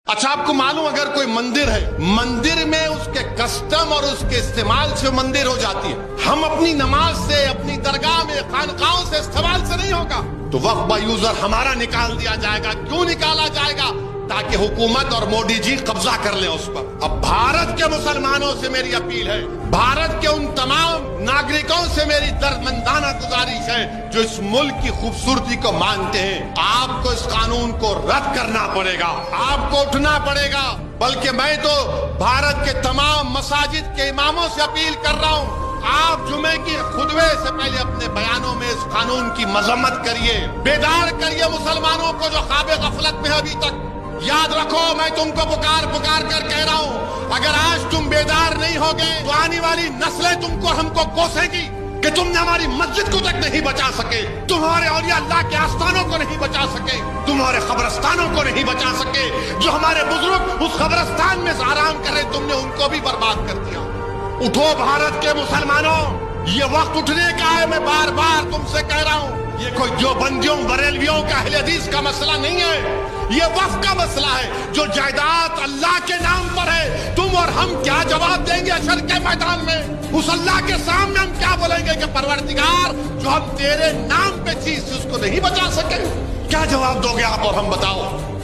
اچھا آپ کو معلوم اگر کوئی مندر ہے، مندر میں اس کے کسٹم اور اس کے استعمال سے مندر ہو جاتی ہے. ہم اپنی نماز سے، اپنی درگاہ میں، خانقاہوں سے، استعمال سے نہیں ہوگا تو وقف با یوزر ہمارا نکال دیا جائے گا. کیوں نکالا جائے گا؟ تاکہ حکومت اور مودی جی قبضہ کر لیں اس پر. اب بھارت کے مسلمانوں سے میری اپیل ہے، بھارت کے ان تمام ناگرکوں سے میری دردمندانہ گزارش ہے جو اس ملک کی خوبصورتی کو مانتے ہیں، آپ کو اس قانون کو رد کرنا پڑے گا، آپ کو اٹھنا پڑے گا. بلکہ میں تو بھارت کے تمام مساجد کے اماموں سے اپیل کر رہا ہوں، آپ جمعے کی خطبے سے پہلے اپنے بیانوں میں اس قانون کی مذمت کریے، بیدار کریے مسلمانوں کو جو خواب غفلت میں ابھی تک. یاد رکھو، میں تم کو پکار کر کہہ رہا ہوں، اگر آج تم بیدار نہیں ہوگے تو آنے والی نسلیں تم کو، ہم کو کوسیں گی کہ تم نے ہماری مسجد کو تک نہیں بچا سکے، تمہارے اولیاء اللہ کے آستانوں کو نہیں بچا سکے، تمہارے قبرستانوں کو نہیں بچا سکے. جو ہمارے بزرگ اس قبرستان میں آرام کر رہے تم نے ان کو بھی برباد کر دیا. اٹھو بھارت کے مسلمانوں، یہ وقت اٹھنے کا ہے. میں بار بار تم سے کہہ رہا ہوں، یہ کوئی دیوبندیوں بریلویوں کا اہل حدیث کا مسئلہ نہیں ہے، یہ وقف کا مسئلہ ہے. جو جائیداد اللہ کے نام پر ہے، تم اور ہم کیا جواب دیں گے حشر کے میدان میں؟ اس اللہ کے سامنے ہم کیا بولیں گے کہ پروردگار، جو ہم تیرے نام پہ چیز اس کو نہیں بچا سکے؟ کیا جواب دو گے آپ اور ہم؟ بتاؤ.